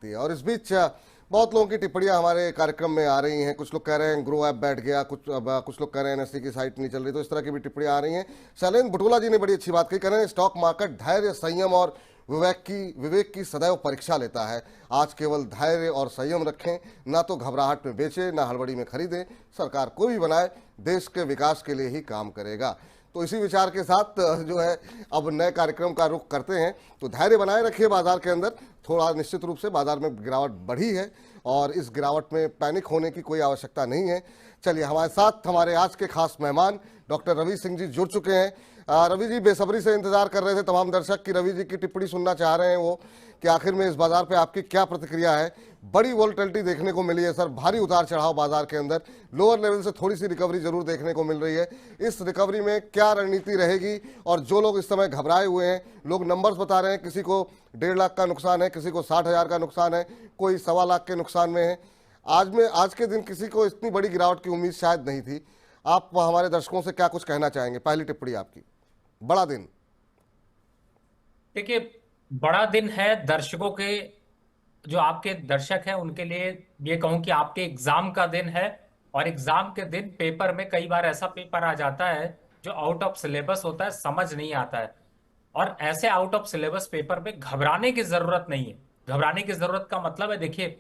थी। और इस बीच बहुत लोगों की टिप्पणियां हमारे कार्यक्रम में आ रही हैं। कुछ लोग कह रहे हैं ग्रो ऐप बैठ गया, कुछ लोग कह रहे हैं एनएससी की साइट नहीं चल रही। तो इस तरह की भी टिप्पणियां आ रही हैं। शैलेंद्र बुटोला जी ने बड़ी अच्छी बात कही, कह रहे हैं स्टॉक मार्केट धैर्य, संयम और विवेक की सदैव परीक्षा लेता है। आज केवल धैर्य और संयम रखें, ना तो घबराहट में बेचें, ना हड़बड़ी में खरीदें। सरकार कोई भी बनाए, देश के विकास के लिए ही काम करेगा। तो इसी विचार के साथ जो है अब नए कार्यक्रम का रुख करते हैं। तो धैर्य बनाए रखिए बाजार के अंदर। थोड़ा निश्चित रूप से बाजार में गिरावट बढ़ी है और इस गिरावट में पैनिक होने की कोई आवश्यकता नहीं है। चलिए, हमारे साथ हमारे आज के खास मेहमान डॉक्टर रवि सिंह जी जुड़ चुके हैं। रवि जी बेसब्री से इंतजार कर रहे थे तमाम दर्शक की रवि जी की टिप्पणी सुनना चाह रहे हैं वो कि आखिर में इस बाजार पे आपकी क्या प्रतिक्रिया है। बड़ी वोलेटिलिटी देखने को मिली है सर, भारी उतार चढ़ाव बाजार के अंदर। लोअर लेवल से थोड़ी सी रिकवरी जरूर देखने को मिल रही है। इस रिकवरी में क्या रणनीति रहेगी? और जो लोग इस समय घबराए हुए हैं, लोग नंबर्स बता रहे हैं, किसी को 1.5 लाख का नुकसान है, किसी को 60,000 का नुकसान है, कोई 1.25 लाख के नुकसान में है। आज के दिन किसी को इतनी बड़ी गिरावट की उम्मीद शायद नहीं थी। आप हमारे दर्शकों से क्या कुछ कहना चाहेंगे? पहली टिप्पणी आपकी। बड़ा दिन। देखिए, बड़ा दिन है दर्शकों के, जो आपके दर्शक हैं उनके लिए। ये कहूं कि आपके एग्जाम का दिन है। और एग्जाम के दिन पेपर में कई बार ऐसा पेपर आ जाता है जो आउट ऑफ सिलेबस होता है, समझ नहीं आता है। और ऐसे आउट ऑफ सिलेबस पेपर में घबराने की जरूरत नहीं है। घबराने की जरूरत का मतलब है, देखिए,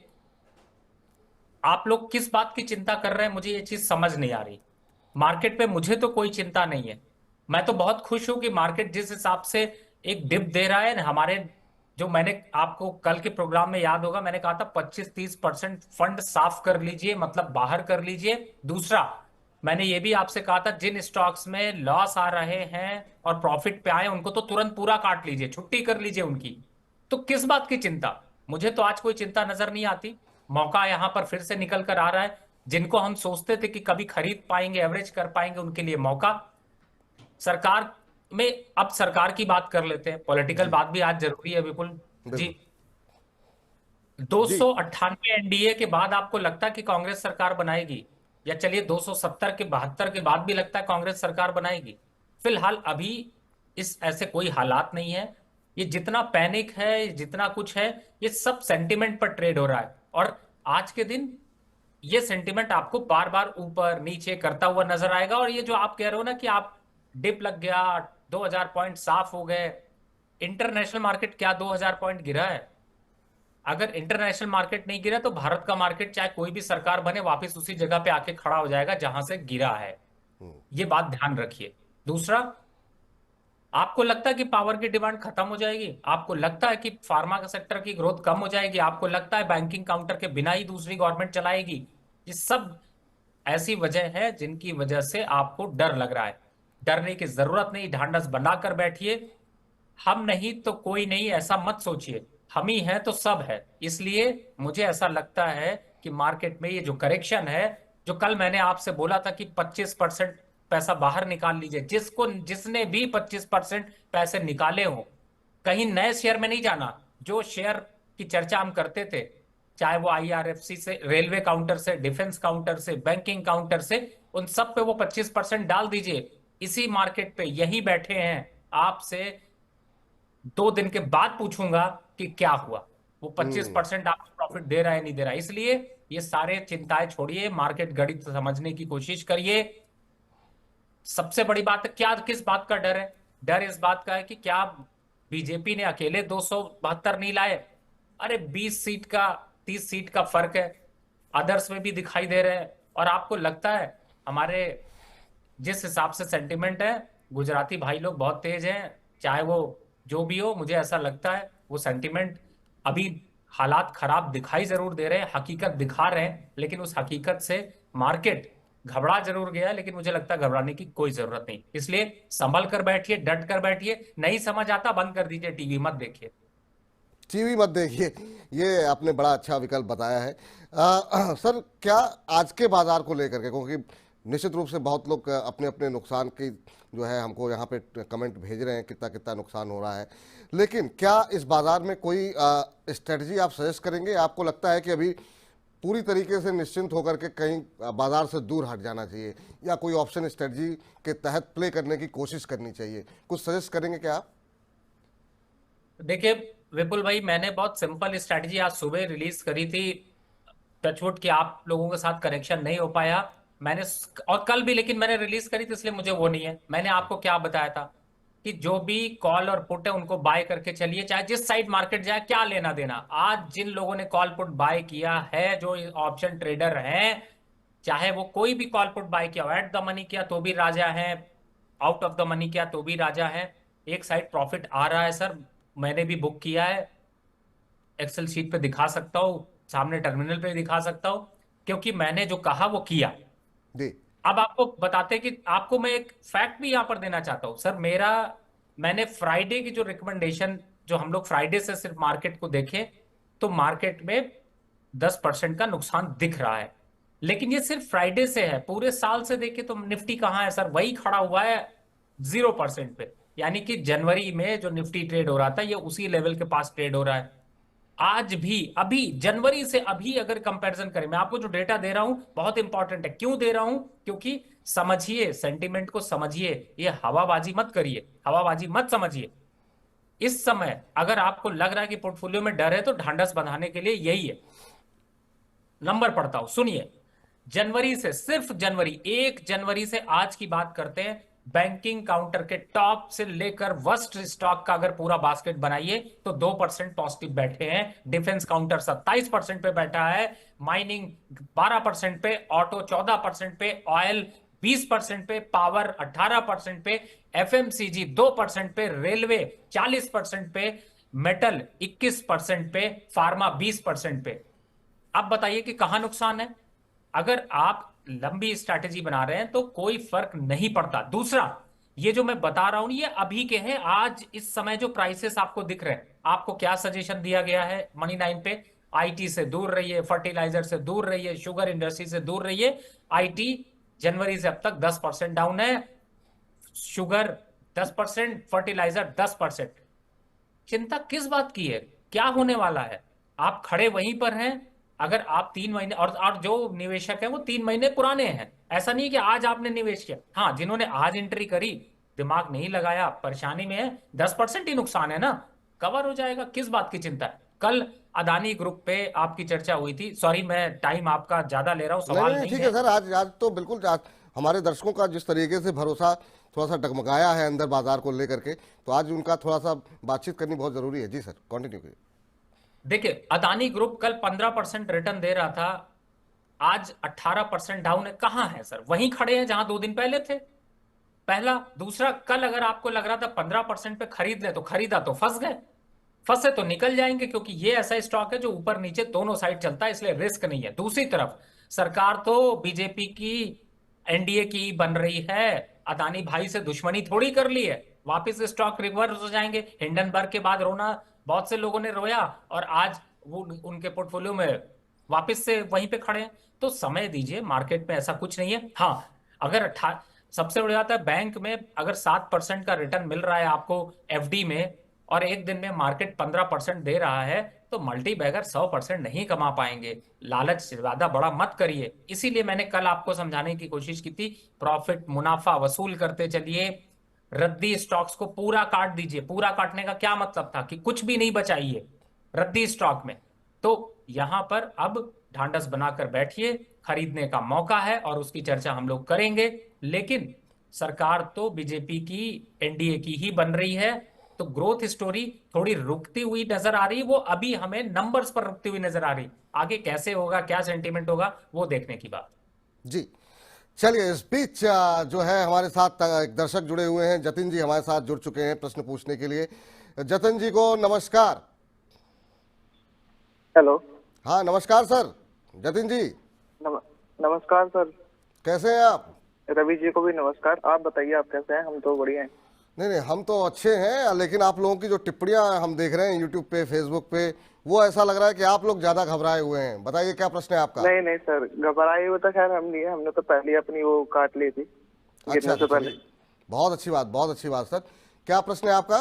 आप लोग किस बात की चिंता कर रहे हैं, मुझे ये चीज समझ नहीं आ रही। मार्केट पे मुझे तो कोई चिंता नहीं है। मैं तो बहुत खुश हूं कि मार्केट जिस हिसाब से एक डिप दे रहा है हमारे, जो मैंने आपको कल के प्रोग्राम में याद होगा, मैंने कहा था 25-30% फंड साफ कर लीजिए, मतलब बाहर कर लीजिए। दूसरा, मैंने ये भी आपसे कहा था जिन स्टॉक्स में लॉस आ रहे हैं और प्रॉफिट पे आए उनको तो तुरंत पूरा काट लीजिए, छुट्टी कर लीजिए उनकी। तो किस बात की चिंता? मुझे तो आज कोई चिंता नजर नहीं आती। मौका यहां पर फिर से निकल कर आ रहा है। जिनको हम सोचते थे कि कभी खरीद पाएंगे, एवरेज कर पाएंगे, उनके लिए मौका। सरकार में, अब सरकार की बात कर लेते हैं, पॉलिटिकल जी, बात भी आज जरूरी है, विपुल जी। बिल्कुल। दो जी, सौ अट्ठानवे एनडीए के बाद आपको लगता है कि कांग्रेस सरकार बनाएगी? या चलिए 270 के 72 के बाद भी लगता है कांग्रेस सरकार बनाएगी? फिलहाल अभी इस ऐसे कोई हालात नहीं है। ये जितना पैनिक है, जितना कुछ है, ये सब सेंटिमेंट पर ट्रेड हो रहा है। और आज के दिन ये सेंटिमेंट आपको बार बार ऊपर नीचे करता हुआ नजर आएगा। और ये जो आप कह रहे हो ना कि आप डिप लग गया, 2000 पॉइंट साफ हो गए, इंटरनेशनल मार्केट क्या 2000 पॉइंट गिरा है? अगर इंटरनेशनल मार्केट नहीं गिरा तो भारत का मार्केट, चाहे कोई भी सरकार बने, वापस उसी जगह पे आके खड़ा हो जाएगा जहां से गिरा है। ये बात ध्यान रखिए। दूसरा, आपको लगता है कि पावर की डिमांड खत्म हो जाएगी? आपको लगता है कि फार्मा का सेक्टर की ग्रोथ कम हो जाएगी? आपको लगता है बैंकिंग काउंटर के बिना ही दूसरी गवर्नमेंट चलाएगी? ये सब ऐसी वजह है जिनकी वजह से आपको डर लग रहा है। डरने की जरूरत नहीं, ढांढस बनाकर बैठिए। हम नहीं तो कोई नहीं, ऐसा मत सोचिए। हम ही हैं तो सब है। इसलिए मुझे ऐसा लगता है कि मार्केट में ये जो करेक्शन है, जो कल मैंने आपसे बोला था कि 25% पैसा बाहर निकाल लीजिए, जिसने भी 25% पैसे निकाले हो, कहीं नए शेयर में नहीं जाना। जो शेयर की चर्चा हम करते थे, चाहे वो आईआरएफसी से, रेलवे काउंटर से, डिफेंस काउंटर से, बैंकिंग काउंटर से, उन सब पे वो 25% डाल दीजिए। इसी मार्केट पे यही बैठे हैं, आपसे 2 दिन के बाद पूछूंगा कि क्या हुआ। वो 25% आपको प्रॉफिट दे रहा है नहीं दे रहा है? इसलिए ये सारे चिंताएं छोड़िए, मार्केट गणित समझने की कोशिश करिए। सबसे बड़ी बात है, क्या किस बात का डर है? डर इस बात का है कि क्या बीजेपी ने अकेले 272 नहीं लाए? अरे 20 सीट का, 30 सीट का फर्क है। अदर्स में भी दिखाई दे रहे हैं। और आपको लगता है हमारे जिस हिसाब से सेंटिमेंट है, गुजराती भाई लोग बहुत तेज हैं, चाहे वो जो भी हो, मुझे ऐसा लगता है वो सेंटिमेंट अभी हालात खराब दिखाई जरूर दे रहे हैं, हकीकत दिखा रहे हैं, लेकिन उस हकीकत से मार्केट घबरा जरूर गया है। लेकिन मुझे लगता है घबराने की कोई जरूरत नहीं। इसलिए संभल कर बैठिए, डट कर बैठिए। नहीं समझ आता, बंद कर दीजिए, टीवी मत देखिए। टीवी मत देखिए। ये आपने बड़ा अच्छा विकल्प बताया है। सर, क्या आज के बाजार को लेकर के, क्योंकि निश्चित रूप से बहुत लोग अपने अपने नुकसान की जो है हमको यहाँ पे कमेंट भेज रहे हैं कितना कितना नुकसान हो रहा है, लेकिन क्या इस बाजार में कोई स्ट्रेटजी आप सजेस्ट करेंगे? आपको लगता है कि अभी पूरी तरीके से निश्चिंत होकर के कहीं बाजार से दूर हट जाना चाहिए, या कोई ऑप्शन स्ट्रेटजी के तहत प्ले करने की कोशिश करनी चाहिए? कुछ सजेस्ट करेंगे क्या आप? देखिए, विपुल भाई, मैंने बहुत सिंपल स्ट्रैटेजी आज सुबह रिलीज करी थी। टचवुड कि आप लोगों के साथ कनेक्शन नहीं हो पाया। मैंने और कल भी लेकिन मैंने रिलीज करी थी, इसलिए मुझे वो नहीं है। मैंने आपको क्या बताया था कि जो भी कॉल और पुट है उनको बाय करके चलिए, चाहे जिस साइड मार्केट जाए, क्या लेना देना। आज जिन लोगों ने कॉल पुट बाय किया है, जो ऑप्शन ट्रेडर हैं, चाहे वो कोई भी कॉल पुट बाय किया, एट द मनी किया तो भी राजा है, आउट ऑफ द मनी किया तो भी राजा है। एक साइड प्रॉफिट आ रहा है सर, मैंने भी बुक किया है, एक्सेल शीट पे दिखा सकता हूँ, सामने टर्मिनल पे दिखा सकता हूँ, क्योंकि मैंने जो कहा वो किया। जी अब आपको बताते कि आपको मैं एक फैक्ट भी यहां पर देना चाहता हूं सर। मैंने फ्राइडे की जो रिकमेंडेशन, जो हम लोग फ्राइडे से सिर्फ मार्केट को देखें, तो मार्केट में 10% का नुकसान दिख रहा है। लेकिन ये सिर्फ फ्राइडे से है, पूरे साल से देखें तो निफ्टी कहाँ है सर, वही खड़ा हुआ है 0% पे। यानी कि जनवरी में जो निफ्टी ट्रेड हो रहा था, ये उसी लेवल के पास ट्रेड हो रहा है आज भी। अभी जनवरी से अभी अगर कंपैरिजन करें, मैं आपको जो डेटा दे रहा हूं बहुत इंपॉर्टेंट है। क्यों दे रहा हूं? क्योंकि समझिए, सेंटिमेंट को समझिए, ये हवाबाजी मत करिए, हवाबाजी मत समझिए। इस समय अगर आपको लग रहा है कि पोर्टफोलियो में डर है, तो ढांढस बंधाने के लिए यही है। नंबर पढ़ता हूं, सुनिए। जनवरी से, सिर्फ जनवरी, 1 जनवरी से आज की बात करते हैं, बैंकिंग काउंटर के टॉप से लेकर वर्स्ट स्टॉक का अगर पूरा बास्केट बनाइए तो 2% पॉजिटिव बैठे हैं। डिफेंस काउंटर 27% पे बैठा है, माइनिंग 12% पे, ऑटो 14% पे, ऑयल 20% पे, पावर 18% पे, एफएमसीजी 2% पे, रेलवे 40% पे, मेटल 21% पे, फार्मा 20% पे। अब बताइए कि कहां नुकसान है। अगर आप लंबी स्ट्रैटेजी बना रहे हैं तो कोई फर्क नहीं पड़ता। दूसरा, ये जो मैं बता रहा हूं ये अभी के हैं, आज इस समय जो प्राइसेस आपको दिख रहे हैं। आपको क्या सजेशन दिया गया है मनी 9 पे? आईटी से दूर रहिए, फर्टिलाइजर से दूर रहिए, शुगर इंडस्ट्री से दूर रहिए। आईटी जनवरी से अब तक 10% डाउन है, शुगर 10%, फर्टिलाइजर 10%। चिंता किस बात की है? क्या होने वाला है? आप खड़े वहीं पर हैं। अगर आप 3 महीने, और जो निवेशक हैं वो 3 महीने पुराने हैं, ऐसा नहीं है कि आज आपने निवेश किया। हाँ, जिन्होंने आज एंट्री करी, दिमाग नहीं लगाया, परेशानी में है, 10% ही नुकसान है ना, कवर हो जाएगा, किस बात की चिंता है। कल अदानी ग्रुप पे आपकी चर्चा हुई थी। सॉरी, मैं टाइम आपका ज्यादा ले रहा हूं, नहीं नहीं सवाल नहीं, नहीं ठीक है है। सर। आज आज तो बिल्कुल आज हमारे दर्शकों का जिस तरीके से भरोसा थोड़ा सा डगमगाया है अंदर बाजार को लेकर के, तो आज उनका थोड़ा सा बातचीत करनी बहुत जरूरी है। जी सर, कंटिन्यू करिए। देखिए, अदानी ग्रुप कल 15% रिटर्न दे रहा था, आज 18% डाउन है। कहां है सर? वहीं खड़े हैं जहां 2 दिन पहले थे। पहला। दूसरा, कल अगर आपको लग रहा था 15% पे खरीद ले, तो खरीदा तो फंस गए। फंसे तो निकल जाएंगे, क्योंकि ये ऐसा स्टॉक है जो ऊपर नीचे दोनों साइड चलता है, इसलिए रिस्क नहीं है। दूसरी तरफ, सरकार तो बीजेपी की, एनडीए की बन रही है, अदानी भाई से दुश्मनी थोड़ी कर ली है। वापस स्टॉक रिवर्स हो जाएंगे। हिंडनबर्ग के बाद रोना, बहुत से लोगों ने रोया, और आज वो उनके पोर्टफोलियो में वापस से वहीं पे खड़े हैं। तो समय दीजिए, मार्केट में ऐसा कुछ नहीं है। हाँ, अगर सबसे बड़ी बात है, बैंक में अगर 7% का रिटर्न मिल रहा है आपको एफडी में, और एक दिन में मार्केट 15% दे रहा है, तो मल्टी बैगर 100% नहीं कमा पाएंगे। लालच ज्यादा बड़ा मत करिए। इसीलिए मैंने कल आपको समझाने की कोशिश की थी, प्रॉफिट मुनाफा वसूल करते चलिए। रद्दी स्टॉक्स को पूरा काट दीजिए। पूरा काटने का क्या मतलब था? कि कुछ भी नहीं बचाइए रद्दी स्टॉक में। तो यहां पर अब ढांढस बनाकर बैठिए, खरीदने का मौका है, और उसकी चर्चा हम लोग करेंगे। लेकिन सरकार तो बीजेपी की, एनडीए की ही बन रही है, तो ग्रोथ स्टोरी थोड़ी रुकती हुई नजर आ रही है। वो अभी हमें नंबर्स पर रुकती हुई नजर आ रही। आगे कैसे होगा, क्या सेंटीमेंट होगा, वो देखने की बात। जी चलिए, इस बीच जो है हमारे साथ एक दर्शक जुड़े हुए हैं, जतिन जी हमारे साथ जुड़ चुके हैं प्रश्न पूछने के लिए। जतिन जी को नमस्कार। हेलो। हाँ नमस्कार सर, जतिन जी नम, नमस्कार सर। कैसे हैं आप? रवि जी को भी नमस्कार। आप बताइए, आप कैसे हैं? हम तो बढ़िया हैं। नहीं नहीं, हम तो अच्छे हैं, लेकिन आप लोगों की जो टिप्पणियां हम देख रहे हैं यूट्यूब पे, फेसबुक पे, वो ऐसा लग रहा है कि आप लोग ज्यादा घबराए हुए हैं। बताइए क्या प्रश्न है आपका? नहीं नहीं सर, घबराए हुए तो खैर हम नहीं है, हमने तो पहले ही अपनी वो काट ली थी अच्छा गिरने से अच्छा, पहले। चलिए, बहुत अच्छी बात, बहुत अच्छी बात सर। क्या प्रश्न है आपका?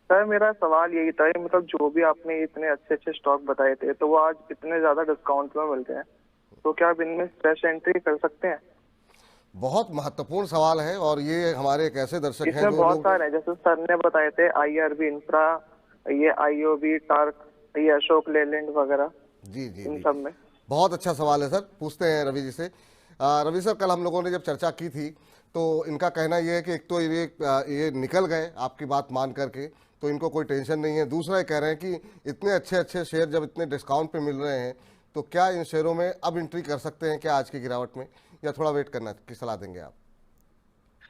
सर मेरा सवाल यही था, मतलब जो भी आपने इतने अच्छे अच्छे स्टॉक बताए थे, तो वो आज इतने ज्यादा डिस्काउंट में मिलते हैं, तो क्या आप इनमें फ्रेश एंट्री कर सकते हैं? बहुत महत्वपूर्ण सवाल है, और ये हमारे एक ऐसे दर्शक हैं इसमें जो बहुत लोग। सारे हैं, जैसे सर ने बताए थे आईआरबी इंफ्रा, ये आईओबी, टार्क, ये अशोक लेलैंड वगैरह, जी जी इन जी, सब में। बहुत अच्छा सवाल है सर, पूछते हैं रवि जी से। रवि सर, कल हम लोगों ने जब चर्चा की थी तो इनका कहना ये है कि एक तो ये निकल गए आपकी बात मान करके, तो इनको कोई टेंशन नहीं है। दूसरा ये कह रहे हैं कि इतने अच्छे अच्छे शेयर जब इतने डिस्काउंट पे मिल रहे हैं तो क्या इन शेयरों में अब एंट्री कर सकते हैं क्या आज की गिरावट में, या थोड़ा वेट करना की सलाह देंगे आप?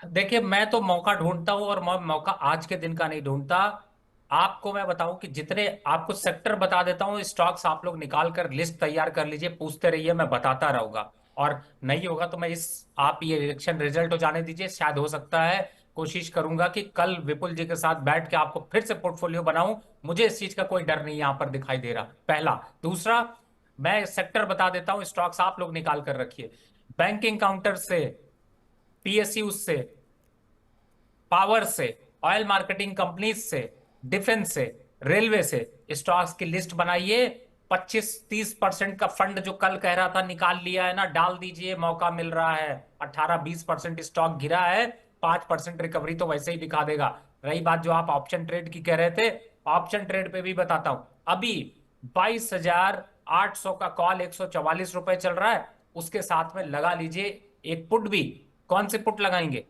देखिए, मैं तो मौका ढूंढता हूं और मैं मौका आज के दिन का नहीं ढूंढता। आपको मैं बताऊं कि जितने आपको सेक्टर बता देता हूं, स्टॉक्स आप लोग निकाल कर लिस्ट तैयार कर लीजिए, पूछते रहिए, मैं बताता रहूंगा। और नहीं होगा तो मैं आप ये इलेक्शन रिजल्ट हो जाने दीजिए, शायद हो सकता है कोशिश करूंगा कि कल विपुल जी के साथ बैठ के आपको फिर से पोर्टफोलियो बनाऊं। मुझे इस चीज का कोई डर नहीं यहां पर दिखाई दे रहा, पहला। दूसरा, मैं सेक्टर बता देता हूं, स्टॉक्स आप लोग निकाल कर रखिए। बैंकिंग काउंटर से, पीएसयू से, पावर से, ऑयल मार्केटिंग कंपनीज से, डिफेंस से, रेलवे से स्टॉक्स की लिस्ट बनाइए। 25-30% का फंड जो कल कह रहा था निकाल लिया है ना, डाल दीजिए, मौका मिल रहा है। 18-20% स्टॉक गिरा है, 5% रिकवरी तो वैसे ही दिखा देगा। रही बात जो आप ऑप्शन ट्रेड की कह रहे थे, ऑप्शन ट्रेड पे भी बताता हूं। अभी 22,800 का कॉल 144 रुपए चल रहा है, उसके साथ में लगा लीजिए एक पुट भी। कौन से पुट लगाएंगे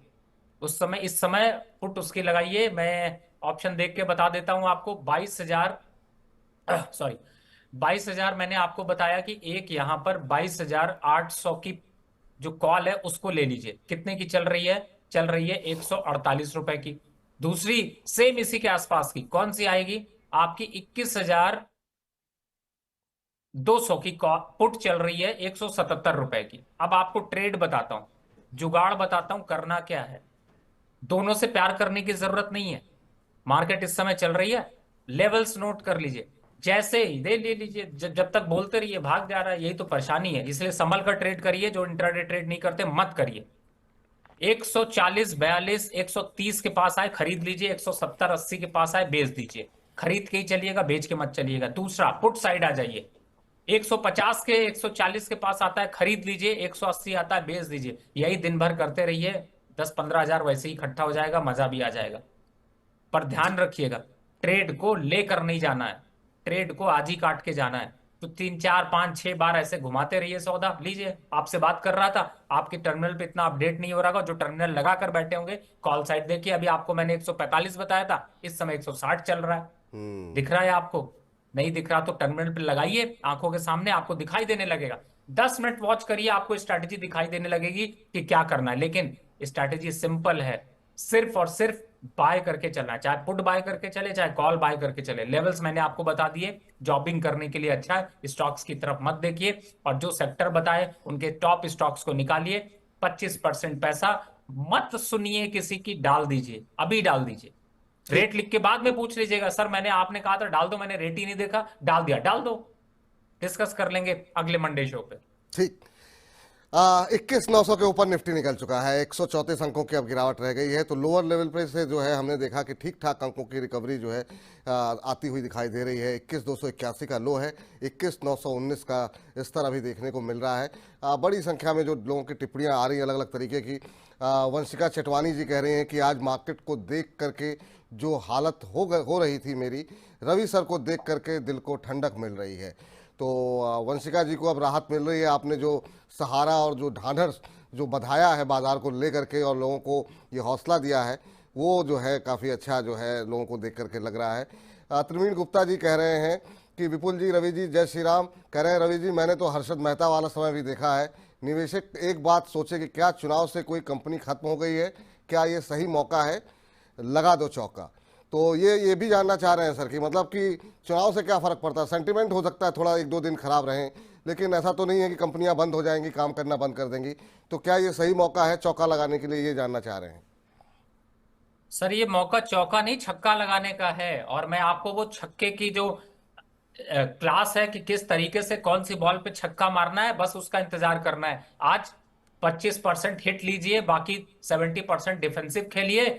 उस समय, इस समय पुट उसकी लगाइए, मैं ऑप्शन देख के बता देता हूं आपको। 22,000, सॉरी, 22,000 मैंने आपको बताया कि एक यहां पर 22,800 की जो कॉल है उसको ले लीजिए। कितने की चल रही है? चल रही है 148 रुपए की। दूसरी सेम इसी के आसपास की कौन सी आएगी आपकी? 21,200 की पुट चल रही है 177 रुपए की। अब आपको ट्रेड बताता हूं, जुगाड़ बताता हूं करना क्या है। दोनों से प्यार करने की जरूरत नहीं है। मार्केट इस समय चल रही है, लेवल्स नोट कर लीजिए, जैसे ही दे ले लीजिए। जब तक बोलते रहिए भाग जा रहा है, यही तो परेशानी है। इसलिए संभल कर ट्रेड करिए, जो इंट्राडे ट्रेड नहीं करते मत करिए। 140, 42, 130 के पास आए खरीद लीजिए, 170, 80 के पास आए बेच दीजिए। खरीद के ही चलिएगा, बेच के मत चलिएगा। दूसरा, पुट साइड आ जाइए। 150 के 140 के पास आता है खरीद लीजिए, 180 आता है बेच दीजिए। यही दिन भर करते रहिए, 10-15 हजार वैसे ही इकट्ठा हो जाएगा, मजा भी आ जाएगा। पर ध्यान रखिएगा, ट्रेड को लेकर नहीं जाना है, ट्रेड को आज ही काट के जाना है। तो 3, 4, 5, 6 बार ऐसे घुमाते रहिए सौदा। लीजिए, आपसे बात कर रहा था, आपके टर्मिनल पे इतना अपडेट नहीं हो रहा होगा। जो टर्मिनल लगा कर बैठे होंगे, कॉल साइड देखिए, अभी आपको मैंने 145 बताया था, इस समय 160 चल रहा है। दिख रहा है आपको? नहीं दिख रहा तो टर्मिनल पे लगाइए, आंखों के सामने आपको दिखाई देने लगेगा। 10 मिनट वॉच करिए, आपको स्ट्रैटेजी दिखाई देने लगेगी कि क्या करना है। लेकिन स्ट्रैटेजी सिंपल है, सिर्फ और सिर्फ बाय करके चलना है। चाहे पुट बाय करके चले, चाहे कॉल बाय करके चले। लेवल्स मैंने आपको बता दिए, जॉबिंग करने के लिए अच्छा है। स्टॉक्स की तरफ मत देखिए, और जो सेक्टर बताए उनके टॉप स्टॉक्स को निकालिए। 25% पैसा मत सुनिए किसी की, डाल दीजिए, अभी डाल दीजिए। ठीक। रेट लिख के बाद में पूछ लीजिएगा, सर मैंने आपने कहा था डाल दो, मैंने रेट ही नहीं देखा, डाल दिया। डाल दो, डिस्कस कर लेंगे अगले मंडे शो पे। ठीक। 21,900 के ऊपर निफ्टी निकल चुका है, 134 अंकों की अब गिरावट रह गई है। तो लोअर लेवल पे से जो है हमने देखा कि ठीक ठाक अंकों की रिकवरी जो है आती हुई दिखाई दे रही है। 21,281 का लो है, 21,919 का स्तर अभी देखने को मिल रहा है। बड़ी संख्या में जो लोगों की टिप्पणियां आ रही हैं अलग अलग तरीके की। वंशिका चटवानी जी कह रही हैं कि आज मार्केट को देख करके जो हालत हो रही थी मेरी, रवि सर को देख करके दिल को ठंडक मिल रही है। तो वंशिका जी को अब राहत मिल रही है। आपने जो सहारा और जो ढांढस जो बधाया है बाजार को लेकर के और लोगों को ये हौसला दिया है, वो जो है काफ़ी अच्छा जो है लोगों को देख करके लग रहा है। त्रिवेणी गुप्ता जी कह रहे हैं कि विपुल जी, रवि जी जय श्री राम। कह रहे हैं रवि जी, मैंने तो हर्षद मेहता वाला समय भी देखा है। निवेशक एक बात सोचे कि क्या चुनाव से कोई कंपनी खत्म हो गई है, क्या ये सही मौका है, लगा दो चौका। तो ये भी जानना चाह रहे हैं सर कि मतलब कि चुनाव से क्या फ़र्क पड़ता है? सेंटिमेंट हो सकता है थोड़ा 1-2 दिन खराब रहें, लेकिन ऐसा तो नहीं है कि कंपनियां बंद हो जाएंगी, काम करना बंद कर देंगी। तो क्या ये सही मौका है चौका लगाने के लिए, ये जानना चाह रहे हैं। सर ये मौका चौका नहीं छक्का लगाने का है, और मैं आपको वो छक्के की जो क्लास है कि किस तरीके से कौन सी बॉल पे छक्का मारना है, बस उसका इंतजार करना है। आज 25% हिट लीजिए, बाकी 70% डिफेंसिव खेलिए।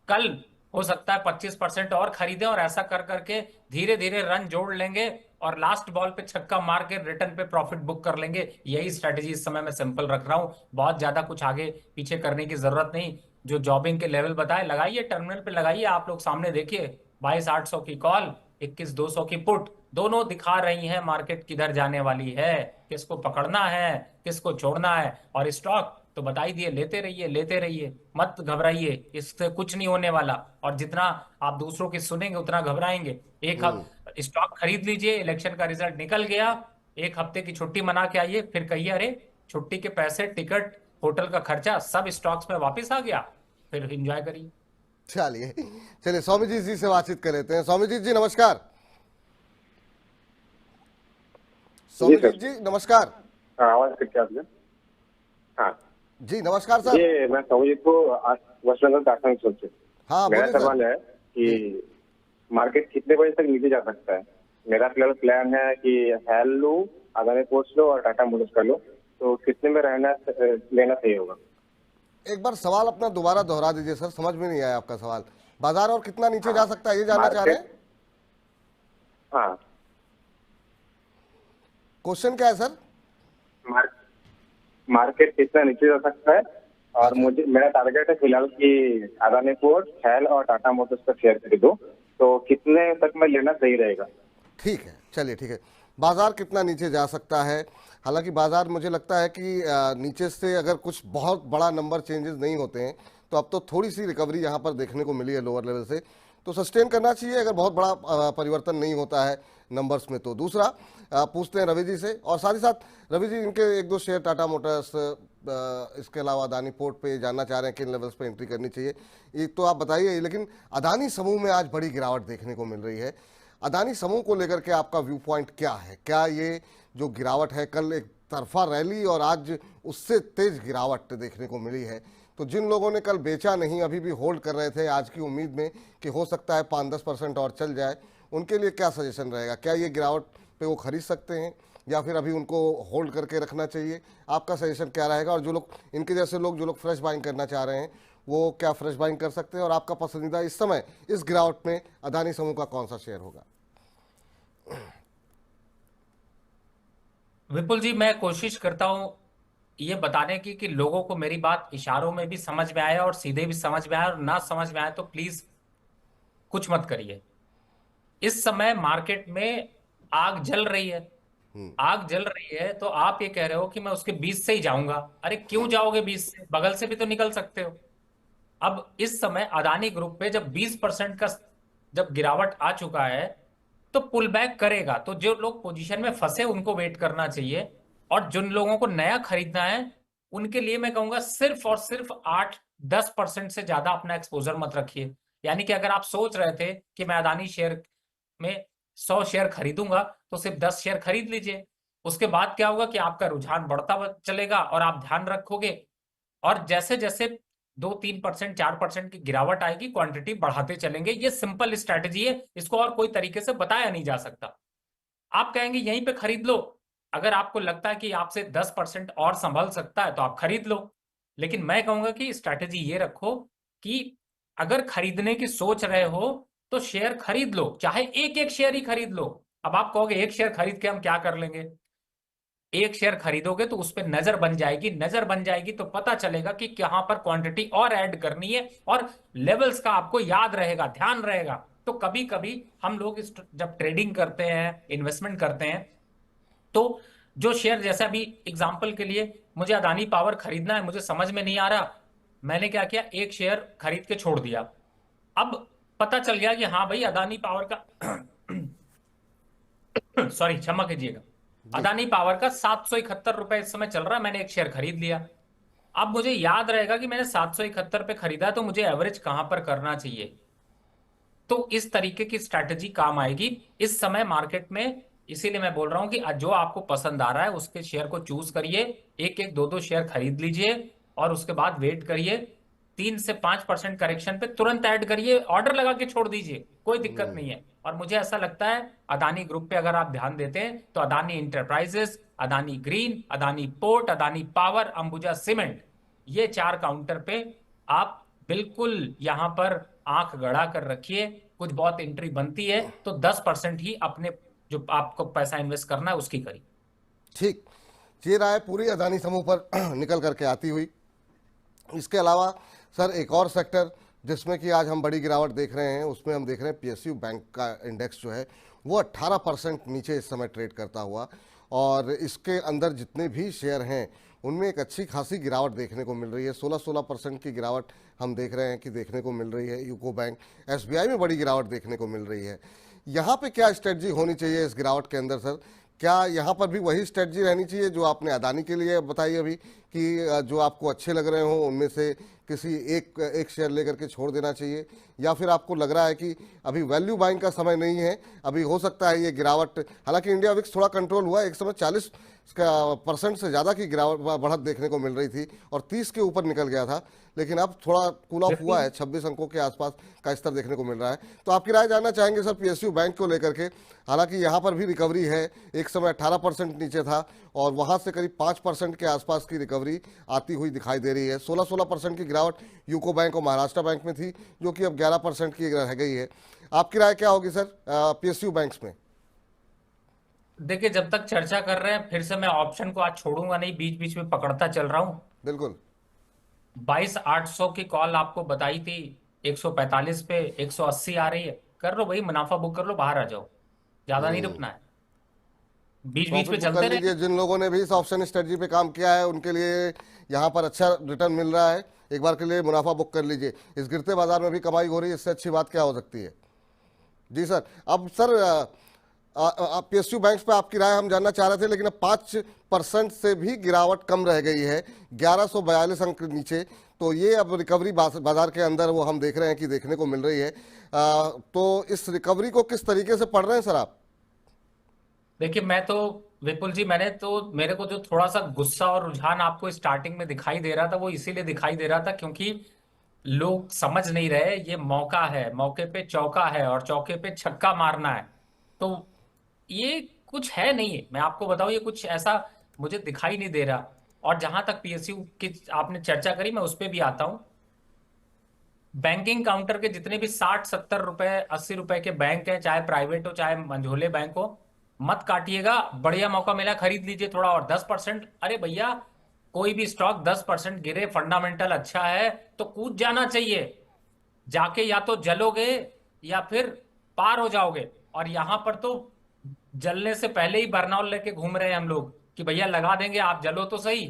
कल हो सकता है 25% और खरीदें, और ऐसा कर करके धीरे धीरे रन जोड़ लेंगे, और लास्ट बॉल पे छक्का मार के रिटर्न पे प्रॉफिट बुक कर लेंगे। यही स्ट्रेटेजी इस समय मैं सिंपल रख रहा हूं, बहुत ज्यादा कुछ आगे पीछे करने की जरूरत नहीं। जो जॉबिंग के लेवल बताए लगाइए, टर्मिनल पे लगाइए, आप लोग सामने देखिए। 22,800 की कॉल 21,200 की पुट, दोनों दिखा रही हैं मार्केट किधर जाने वाली है, किसको पकड़ना है, किसको छोड़ना है। और स्टॉक तो बता ही दिए, लेते रहिए, मत घबराइए, इससे कुछ नहीं होने वाला। और जितना आप दूसरों की सुनेंगे उतना घबराएंगे। स्टॉक खरीद लीजिए, इलेक्शन का रिजल्ट निकल गया, एक हफ्ते की छुट्टी मना के आइए, फिर कहिए अरे छुट्टी के पैसे, टिकट, होटल का खर्चा सब स्टॉक्स में वापस आ गया, फिर एंजॉय करिए। चलिए चलिए स्वामी जी से बातचीत कर लेते हैं। स्वामी जी नमस्कार। जी स्वामी सर। जी नमस्कार। हाँ, आवाज करके आपने। हाँ जी नमस्कार सर। ये मैं समझित को वेस्ट बंगाल का आसाम से। हाँ मेरा बोलिए सर। सवाल है कि मार्केट कितने बजे तक नीचे जा सकता है। मेरा फिलहाल प्लान है कि हेल लूं, अदानी पोर्ट्स लो और टाटा मोटर्स का लो, तो कितने में लेना सही होगा। एक बार सवाल अपना दोबारा दोहरा दीजिए सर, समझ में नहीं आया आपका सवाल। बाजार और कितना नीचे जा सकता है ये जानना चाह रहे हैं? हाँ, क्वेश्चन क्या है सर? मार्केट कितना नीचे जा सकता है, और मुझे मेरा टारगेट है फिलहाल कि अदानी पोर्ट्स, हेल और टाटा मोटर्स का शेयर खरीदो, तो कितने तक में लेना सही रहेगा। ठीक है, चलिए ठीक है। बाजार कितना नीचे जा सकता है? हालांकि बाजार मुझे लगता है कि नीचे से अगर कुछ बहुत बड़ा नंबर चेंजेस नहीं होते हैं तो अब तो थोड़ी सी रिकवरी यहाँ पर देखने को मिली है लोअर लेवल से, तो सस्टेन करना चाहिए अगर बहुत बड़ा परिवर्तन नहीं होता है नंबर्स में। तो दूसरा पूछते हैं रवि जी से, और साथ ही साथ रवि जी इनके एक दो शेयर टाटा मोटर्स, इसके अलावा अदानी पोर्ट पे जानना चाह रहे हैं किन लेवल्स पे एंट्री करनी चाहिए, एक तो आप बताइए। लेकिन अदानी समूह में आज बड़ी गिरावट देखने को मिल रही है। अदानी समूह को लेकर के आपका व्यू पॉइंट क्या है? क्या ये जो गिरावट है, कल एक तरफा रैली और आज उससे तेज गिरावट देखने को मिली है, तो जिन लोगों ने कल बेचा नहीं, अभी भी होल्ड कर रहे थे आज की उम्मीद में कि हो सकता है 5-10% और चल जाए, उनके लिए क्या सजेशन रहेगा? क्या ये गिरावट पे वो खरीद सकते हैं या फिर अभी उनको होल्ड करके रखना चाहिए? आपका सजेशन क्या रहेगा? और जो लोग इनके जैसे लोग जो लोग फ्रेश बाइंग करना चाह रहे हैं वो क्या फ्रेश बाइंग कर सकते हैं? और आपका पसंदीदा इस समय इस गिरावट में अदानी समूह का कौन सा शेयर होगा? विपुल जी, मैं कोशिश करता हूं ये बताने की कि लोगों को मेरी बात इशारों में भी समझ में आए और सीधे भी समझ में आए, और ना समझ में आए तो प्लीज कुछ मत करिए। इस समय मार्केट में आग जल रही है, आग जल रही है, तो आप ये कह रहे हो कि मैं उसके बीच से ही जाऊंगा। अरे क्यों जाओगे बीच से? बगल से भी तो निकल सकते हो। अब इस समय अदानी ग्रुप पे जब 20% का जब गिरावट आ चुका है तो पुल बैक करेगा, तो जो लोग पोजीशन में फंसे उनको वेट करना चाहिए। और जिन लोगों को नया खरीदना है उनके लिए मैं कहूंगा सिर्फ और सिर्फ 8-10% से ज्यादा अपना एक्सपोजर मत रखिए। यानी कि अगर आप सोच रहे थे कि मैं अदानी शेयर में 100 शेयर खरीदूंगा तो सिर्फ 10 शेयर खरीद लीजिए। उसके बाद क्या होगा कि आपका रुझान बढ़ता चलेगा और आप ध्यान रखोगे, और जैसे जैसे 2-3%, 4% की गिरावट आएगी क्वांटिटी बढ़ाते चलेंगे। ये सिंपल स्ट्रैटेजी है, इसको और कोई तरीके से बताया नहीं जा सकता। आप कहेंगे यहीं पे खरीद लो, अगर आपको लगता है कि आपसे 10% और संभल सकता है तो आप खरीद लो। लेकिन मैं कहूंगा कि स्ट्रैटेजी ये रखो कि अगर खरीदने की सोच रहे हो तो शेयर खरीद लो, चाहे एक एक शेयर ही खरीद लो। अब आप कहोगे एक शेयर खरीद के हम क्या कर लेंगे? एक शेयर खरीदोगे तो उस पर नजर बन जाएगी, नजर बन जाएगी तो पता चलेगा कि कहां पर क्वांटिटी और ऐड करनी है, और लेवल्स का आपको याद रहेगा, ध्यान रहेगा। तो कभी कभी हम लोग जब ट्रेडिंग करते हैं, इन्वेस्टमेंट करते हैं, तो जो शेयर, जैसे अभी एग्जांपल के लिए मुझे अदानी पावर खरीदना है, मुझे समझ में नहीं आ रहा, मैंने क्या किया, एक शेयर खरीद के छोड़ दिया। अब पता चल गया कि हाँ भाई अदानी पावर का सॉरी क्षमा कीजिएगा, अदानी पावर का 771 रुपए इस समय चल रहा है, मैंने एक शेयर खरीद लिया। अब मुझे याद रहेगा कि मैंने 771 पे खरीदा, तो मुझे एवरेज कहां पर करना चाहिए। तो इस तरीके की स्ट्रैटेजी काम आएगी इस समय मार्केट में। इसीलिए मैं बोल रहा हूं कि जो आपको पसंद आ रहा है उसके शेयर को चूज करिए, एक एक दो दो शेयर खरीद लीजिए, और उसके बाद वेट करिए। 3 से 5% करेक्शन पे तुरंत ऐड करिए, ऑर्डर लगा के छोड़ दीजिए, कोई दिक्कत नहीं है। और मुझे ऐसा लगता है अदानी ग्रुप पे अगर आप ध्यान देते हैं तो Adani enterprises, Adani green, Adani port, Adani power, Ambuja cement, ये 4 काउंटर पे आप बिल्कुल यहां पर आंख गड़ा कर रखिए। कुछ बहुत एंट्री बनती है तो 10% ही अपने जो आपको पैसा इन्वेस्ट करना है उसकी करिए। ठीक, ये राय पूरी अदानी समूह पर निकल करके आती हुई। इसके अलावा सर एक और सेक्टर जिसमें कि आज हम बड़ी गिरावट देख रहे हैं, उसमें हम देख रहे हैं पीएसयू बैंक का इंडेक्स जो है वो 18% नीचे इस समय ट्रेड करता हुआ, और इसके अंदर जितने भी शेयर हैं उनमें एक अच्छी खासी गिरावट देखने को मिल रही है। 16% की गिरावट हम देख रहे हैं कि देखने को मिल रही है। यूको बैंक, एसबीआई में बड़ी गिरावट देखने को मिल रही है। यहाँ पे क्या स्ट्रेटजी होनी चाहिए इस गिरावट के अंदर सर? क्या यहाँ पर भी वही स्ट्रेटजी रहनी चाहिए जो आपने अदानी के लिए बताई अभी, कि जो आपको अच्छे लग रहे हो उनमें से किसी एक शेयर लेकर के छोड़ देना चाहिए, या फिर आपको लग रहा है कि अभी वैल्यू बाइंग का समय नहीं है, अभी हो सकता है ये गिरावट, हालांकि इंडिया विक्स थोड़ा कंट्रोल हुआ, एक समय 40% से ज़्यादा की गिरावट बढ़त देखने को मिल रही थी और 30 के ऊपर निकल गया था, लेकिन अब थोड़ा कूल ऑफ हुआ है, 26 अंकों के आसपास का स्तर देखने को मिल रहा है। तो आपकी राय जानना चाहेंगे सर पीएसयू बैंक को लेकर के। हालांकि यहाँ पर भी रिकवरी है, एक समय 18% नीचे था और वहाँ से करीब 5% के आसपास की रिकवरी आती हुई दिखाई दे रही है। 16% की गिरावट यूको बैंक और महाराष्ट्र बैंक में थी, जो कि अब 11% की रह गई है। आपकी राय क्या होगी सर पीएसयू बैंक्स में? देखिए, जब तक चर्चा कर रहे हैं, फिर से मैं ऑप्शन को आज छोड़ूंगा नहीं, बीच बीच में पकड़ता चल रहा हूं। बिल्कुल। 22,800 की कॉल आपको बताई थी, 145 पे 180 आ रही है। कर लो भाई, मुनाफा बुक कर लो, बाहर आ जाओ, ज्यादा नहीं रुकना है, बीच बीच प्रॉफिट पे बुक कर चलते लीजिए। रहे। जिन लोगों ने भी इस ऑप्शन स्ट्रेटजी पे काम किया है उनके लिए यहाँ पर अच्छा रिटर्न मिल रहा है, एक बार के लिए मुनाफा बुक कर लीजिए। इस गिरते बाजार में भी कमाई हो रही है, इससे अच्छी बात क्या हो सकती है? जी सर। अब सर पीएसयू बैंक्स पे आपकी राय हम जानना चाह रहे थे, लेकिन अब 5% से भी गिरावट कम रह गई है, 1142 अंक नीचे। तो ये अब रिकवरी बाजार के अंदर वो हम देख रहे हैं कि देखने को मिल रही है। तो इस रिकवरी को किस तरीके से पढ़ रहे हैं सर आप? देखिए, मैं तो विपुल जी, मेरे को जो थोड़ा सा गुस्सा और रुझान आपको स्टार्टिंग में दिखाई दे रहा था, वो इसीलिए दिखाई दे रहा था क्योंकि लोग समझ नहीं रहे ये मौका है, मौके पे चौका है और चौके पे छक्का मारना है। तो ये कुछ है नहीं, मैं आपको बताऊं, ये कुछ ऐसा मुझे दिखाई नहीं दे रहा। और जहां तक पीएसयू की आपने चर्चा करी, मैं उस पर भी आता हूं। बैंकिंग काउंटर के जितने भी 60-70 रुपए 80 रुपए के बैंक हैं, चाहे प्राइवेट हो चाहे मंझोले बैंक हो, मत काटिएगा। बढ़िया मौका मिला, खरीद लीजिए थोड़ा और 10%। अरे भैया, कोई भी स्टॉक 10% गिरे, फंडामेंटल अच्छा है तो कूद जाना चाहिए। जाके या तो जलोगे या फिर पार हो जाओगे। और यहां पर तो जलने से पहले ही बर्नआउट लेके घूम रहे हैं हम लोग कि भैया लगा देंगे, आप जलो तो सही,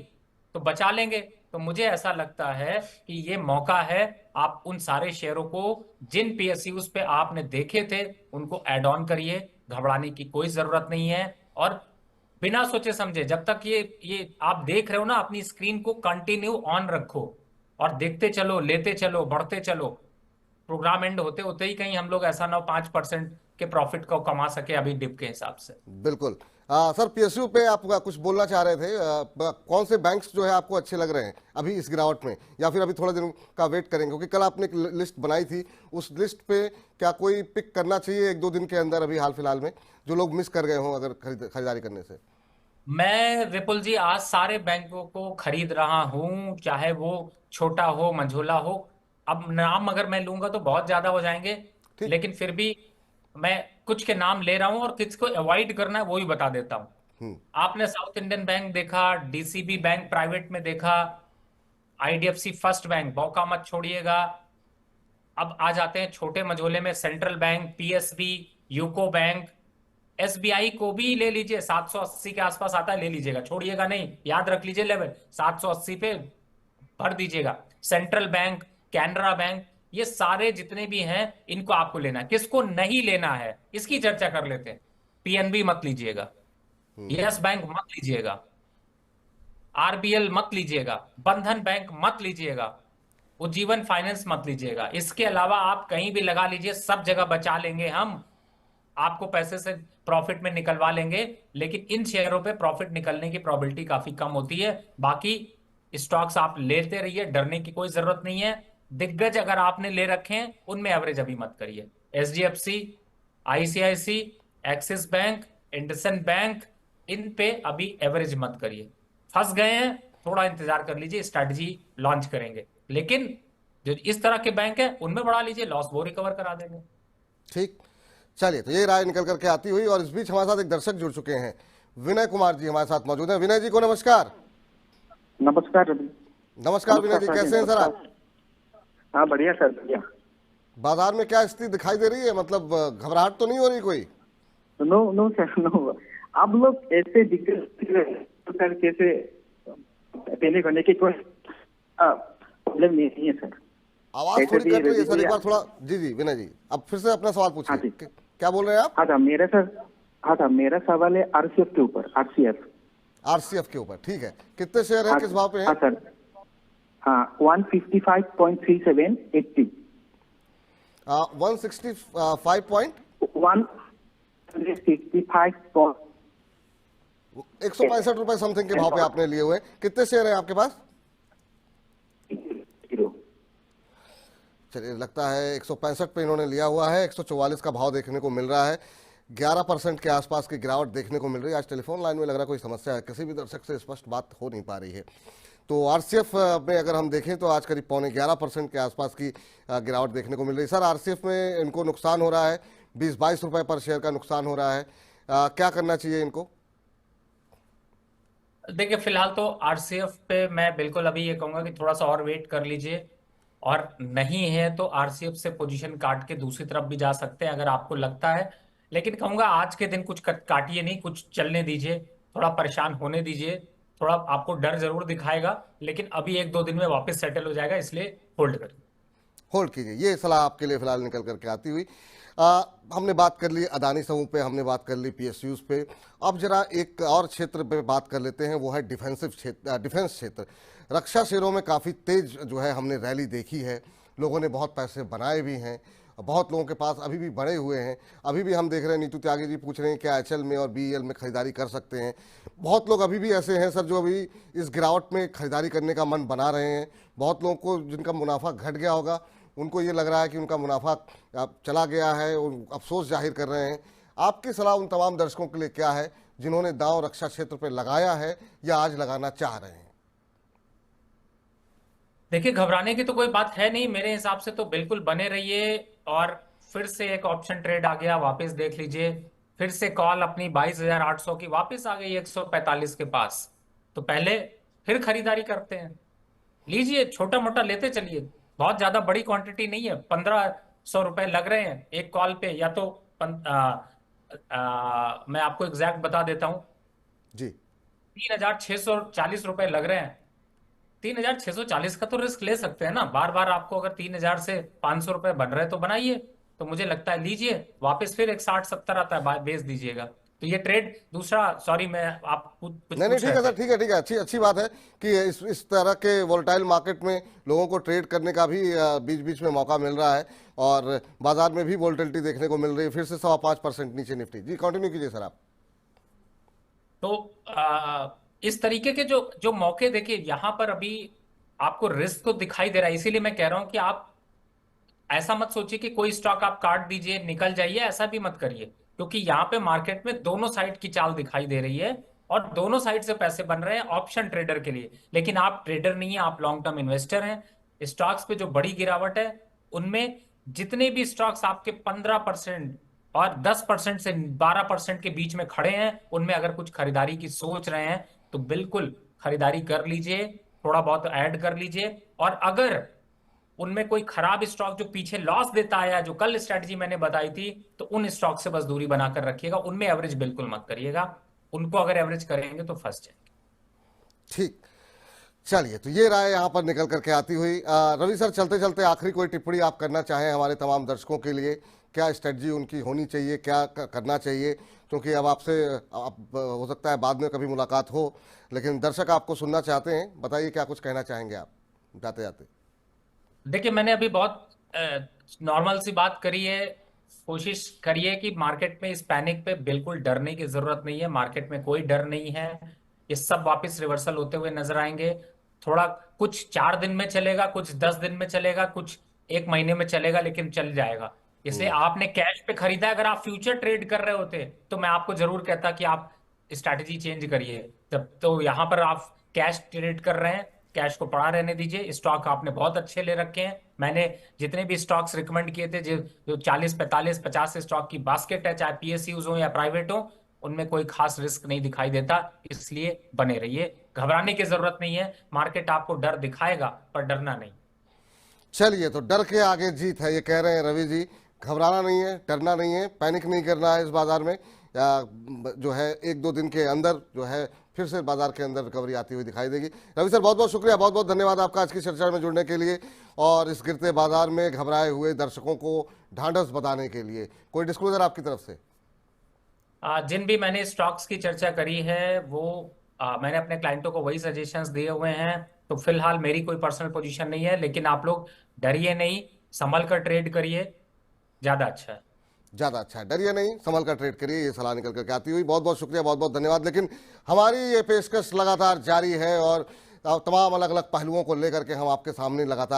तो बचा लेंगे। तो मुझे ऐसा लगता है कि ये मौका है, आप उन सारे शेयरों को जिन पीएसयूज पे आपने देखे थे उनको ऐड ऑन करिए, घबराने की कोई जरूरत नहीं है। और बिना सोचे समझे, जब तक ये आप देख रहे हो ना, अपनी स्क्रीन को कंटिन्यू ऑन रखो और देखते चलो, लेते चलो, बढ़ते चलो। प्रोग्राम एंड होते होते ही कहीं हम लोग ऐसा ना हो 5% के प्रॉफिट को कमा सके अभी डिप के हिसाब से। बिल्कुल। सर पीएसयू पे आप कुछ बोलना चाह रहे थे, कौन से बैंक्स जो है आपको अच्छे लग रहे हैं अभी इस गिरावट में, या फिर अभी थोड़ा दिन का वेट करेंगे? क्योंकि कल आपने एक लिस्ट बनाई थी, उस लिस्ट पे क्या कोई पिक करना चाहिए 1-2 दिन के अंदर अभी हाल फिलहाल में, जो लोग मिस कर गए हों अगर खरीदारी करने से? मैं विपुल जी आज सारे बैंकों को खरीद रहा हूं, चाहे वो छोटा हो मंझोला हो। अब नाम अगर मैं लूंगा तो बहुत ज्यादा हो जाएंगे, ठीक। लेकिन फिर भी मैं कुछ के नाम ले रहा हूं और किसको अवॉइड करना है वो ही बता देता हूं। आपने साउथ इंडियन बैंक देखा, डीसीबी बैंक प्राइवेट में देखा, आईडीएफसी फर्स्ट बैंक, मौका मत छोड़िएगा। अब आ जाते हैं छोटे मझोले में, central bank, PSB, UCO bank, SBI को भी ले लीजिए, 780 के आसपास आता है, ले लीजिएगा, छोड़िएगा नहीं, याद रख लीजिए लेवल 780 पे भर दीजिएगा। सेंट्रल बैंक, कैनरा बैंक, ये सारे जितने भी हैं इनको आपको लेना है। किसको नहीं लेना है इसकी चर्चा कर लेते हैं। पीएनबी मत लीजिएगा, यस बैंक मत लीजिएगा, आरबीएल मत लीजिएगा, बंधन बैंक मत लीजिएगा, उज्जीवन फाइनेंस मत लीजिएगा। इसके अलावा आप कहीं भी लगा लीजिए, सब जगह बचा लेंगे हम, आपको पैसे से प्रॉफिट में निकलवा लेंगे। लेकिन इन शेयरों पे प्रॉफिट निकलने की प्रोबेबिलिटी काफी कम होती है। बाकी स्टॉक्स आप लेते रहिए, डरने की कोई जरूरत नहीं है। दिग्गज अगर आपने ले रखे हैं उनमें एवरेज अभी मत करिए। HDFC, ICICI, Axis Bank, IndusInd Bank, इन पे अभी एवरेज मत करिए। फंस गए हैं, थोड़ा इंतजार कर लीजिए, स्ट्रैटेजी लॉन्च करेंगे। लेकिन जो इस तरह के बैंक है उनमें बढ़ा लीजिए, लॉस वो रिकवर करा देंगे। ठीक। चलिए, तो ये राय निकल करके आती हुई, और इस बीच हमारे साथ एक दर्शक जुड़ चुके हैं, विनय कुमार जी हमारे साथ मौजूद हैं। विनय जी को नमस्कार। नमस्कार रवि। नमस्कार विनय जी, कैसे हैं सर आप? हाँ बढ़िया सर बढ़िया। बाजार में क्या स्थिति दिखाई दे रही है, मतलब घबराहट तो नहीं हो रही कोई? नो नो सर नो, आप लोग ऐसे दिक्कत सर कैसे पहले करने की कोई प्रॉब्लम नहीं है सर। आवाज ऐसे थोड़ी भी कट रही है सर, एक बार रजिस्ट्री- थोड़ा। जी जी विनय जी, अब फिर से अपना सवाल हाँ पूछिए। जी। क्या बोल रहे हैं आप? हाँ था मेरा सवाल है आरसीएफ के ऊपर। आरसीएफ। आरसीएफ के ऊपर, ठीक है। कितने शेयर हैं, हाँ किस भाव पे हैं? हाँ सर। हाँ 155.3780। 165 पॉइंट 165 ₹165 समथिंग के भाव पे आपने लिए हुए। कितने शेयर हैं आपके पास? चलिए, लगता है 165 पे इन्होंने लिया हुआ है। 144 का भाव देखने को मिल रहा है। 11% के आसपास की गिरावट देखने को मिल रही है। आज टेलीफोन लाइन में लग रहा है कोई समस्या है, किसी भी दर्शक से स्पष्ट बात हो नहीं पा रही है। तो आरसीएफ में अगर हम देखें तो आज करीब 11.25% के आसपास की गिरावट देखने को मिल रही है। सर, आरसीएफ में इनको नुकसान हो रहा है, 20-22 रुपए पर शेयर का नुकसान हो रहा है। क्या करना चाहिए इनको? देखिए, फिलहाल तो आरसीएफ पे मैं बिल्कुल अभी ये कहूंगा कि थोड़ा सा और वेट कर लीजिए, और नहीं है तो आरसीएफ से पोजीशन काट के दूसरी तरफ भी जा सकते हैं अगर आपको लगता है। लेकिन कहूंगा आज के दिन कुछ काटिए नहीं, कुछ चलने दीजिए, थोड़ा परेशान होने दीजिए। थोड़ा आपको डर जरूर दिखाएगा, लेकिन अभी 1-2 दिन में वापस सेटल हो जाएगा, इसलिए होल्ड करिए। होल्ड कीजिए, ये सलाह आपके लिए फिलहाल निकल करके आती हुई। हमने बात कर ली अदानी समूह पे, हमने बात कर ली पीएसयूज पे। अब जरा एक और क्षेत्र पे बात कर लेते हैं, वो है डिफेंसिव क्षेत्र, डिफेंस क्षेत्र। रक्षा शेयरों में काफ़ी तेज जो है हमने रैली देखी है। लोगों ने बहुत पैसे बनाए भी हैं, बहुत लोगों के पास अभी भी बढ़े हुए हैं। अभी भी हम देख रहे हैं, नीतू त्यागी जी पूछ रहे हैं क्या एचएल में और बीईएल में खरीदारी कर सकते हैं। बहुत लोग अभी भी ऐसे हैं सर जो अभी इस गिरावट में खरीदारी करने का मन बना रहे हैं। बहुत लोगों को जिनका मुनाफा घट गया होगा, उनको ये लग रहा है कि उनका मुनाफा अब चला गया है और अफसोस जाहिर कर रहे हैं। आपकी सलाह उन तमाम दर्शकों के लिए क्या है जिन्होंने दांव रक्षा क्षेत्र पर लगाया है या आज लगाना चाह रहे हैं? देखिए, घबराने की तो कोई बात है नहीं, मेरे हिसाब से तो बिल्कुल बने रहिए। और फिर से एक ऑप्शन ट्रेड आ गया, वापस देख लीजिए। फिर से कॉल अपनी 22,800 की वापस आ गई 145 के पास। तो पहले फिर खरीदारी करते हैं, लीजिए, छोटा मोटा लेते चलिए। बहुत ज्यादा बड़ी क्वांटिटी नहीं है, 1,500 रुपए लग रहे हैं एक कॉल पे। या तो मैं आपको एग्जैक्ट बता देता हूं, जी 3,640 रुपए लग रहे हैं। 3,640 का तो रिस्क ले सकते हैं ना। बार बार आपको अगर 3,000 से 500 रुपए बन रहे तो बनाइए। तो मुझे लगता है लीजिए, वापस फिर एक 60-70 आता है, बेच दीजिएगा। तो ये ट्रेड दूसरा, सॉरी मैं आप कुछ नहीं पूछ ठीक रहे है सर, थे। ठीक है ठीक है, अच्छी अच्छी बात है कि इस तरह के वोलेटाइल मार्केट में लोगों को ट्रेड करने का भी बीच बीच में मौका मिल रहा है। और बाजार में भी वोलेटिलिटी देखने को मिल रही है। फिर से 1.25% नीचे निफ्टी। जी कंटिन्यू कीजिए सर आप। तो इस तरीके के जो जो मौके, देखिए यहां पर अभी आपको रिस्क तो दिखाई दे रहा है। इसीलिए मैं कह रहा हूं कि आप ऐसा मत सोचिए कि कोई स्टॉक आप काट दीजिए निकल जाइए, ऐसा भी मत करिए। क्योंकि यहाँ पे मार्केट में दोनों साइड की चाल दिखाई दे रही है, और दोनों साइड से पैसे बन रहे हैं ऑप्शन ट्रेडर के लिए। लेकिन आप ट्रेडर नहीं है, आप लॉन्ग टर्म इन्वेस्टर हैं। स्टॉक्स पे जो बड़ी गिरावट है, उनमें जितने भी स्टॉक्स आपके 15% और 10% से 12% के बीच में खड़े हैं, उनमें अगर कुछ खरीदारी की सोच रहे हैं तो बिल्कुल खरीदारी कर लीजिए, थोड़ा बहुत ऐड कर लीजिए। और अगर उनमें कोई खराब स्टॉक जो पीछे लॉस देता आया, जो कल स्ट्रेटजी मैंने बताई थी, तो उन स्टॉक से बस दूरी बनाकर रखिएगा। उनमें एवरेज बिल्कुल मत करिएगा, उनको अगर एवरेज करेंगे तो फंस जाएंगे। ठीक, चलिए, तो ये राय यहाँ पर निकल करके आती हुई। रवि सर, चलते चलते आखिरी कोई टिप्पणी आप करना चाहें हमारे तमाम दर्शकों के लिए? क्या स्ट्रेटजी उनकी होनी चाहिए, क्या करना चाहिए? क्योंकि अब आपसे हो सकता है बाद में कभी मुलाकात हो, लेकिन दर्शक आपको सुनना चाहते हैं। बताइए क्या कुछ कहना चाहेंगे आप जाते जाते? देखिए, मैंने अभी बहुत नॉर्मल सी बात करी है। कोशिश करिए कि मार्केट में इस पैनिक पे बिल्कुल डरने की जरूरत नहीं है। मार्केट में कोई डर नहीं है, ये सब वापस रिवर्सल होते हुए नजर आएंगे। थोड़ा कुछ 4 दिन में चलेगा, कुछ 10 दिन में चलेगा, कुछ 1 महीने में चलेगा, लेकिन चल जाएगा। इसलिए आपने कैश पे खरीदा है, अगर आप फ्यूचर ट्रेड कर रहे होते तो मैं आपको जरूर कहता कि आप स्ट्रैटेजी चेंज करिए। जब तो यहाँ पर आप कैश ट्रेड कर रहे हैं, कैश को पड़ा रहने दीजिए। स्टॉक आपने बहुत अच्छे ले रखे हैं। मैंने जितने भी स्टॉक्स रिकमेंड किए थे, जो 40, 45, 50 स्टॉक की बास्केट है, चाहे पीएसयूज हो या प्राइवेट हो, उनमें कोई खास रिस्क नहीं दिखाई देता। इसलिए बने रहिए, घबराने की जरूरत नहीं है। मार्केट आपको डर दिखाएगा, पर डरना नहीं। चलिए, तो डर के आगे जीत है, ये कह रहे हैं रवि जी। घबराना नहीं है, डरना नहीं है, पैनिक नहीं करना है इस बाजार में। जो है 1-2 दिन के अंदर जो है फिर से बाजार के अंदर रिकवरी आती हुई दिखाई देगी। रवि सर, बहुत बहुत शुक्रिया, बहुत बहुत धन्यवाद आपका आज की चर्चा में जुड़ने के लिए और इस गिरते बाजार में घबराए हुए दर्शकों को ढांढस बताने के लिए। कोई डिस्क्लोजर आपकी तरफ से? जिन भी मैंने स्टॉक्स की चर्चा करी है वो मैंने अपने क्लाइंटों को वही सजेशंस दिए हुए हैं। तो फिलहाल मेरी कोई पर्सनल पोजीशन नहीं है, लेकिन आप लोग डरिए नहीं, संभल कर ट्रेड करिए, ज्यादा अच्छा है। ज़्यादा अच्छा है, डरिए नहीं, संभल कर ट्रेड करिए, ये सलाह निकल करके आती हुई। बहुत बहुत शुक्रिया, बहुत बहुत धन्यवाद। लेकिन हमारी ये पेशकश लगातार जारी है और तमाम अलग अलग पहलुओं को लेकर के हम आपके सामने लगातार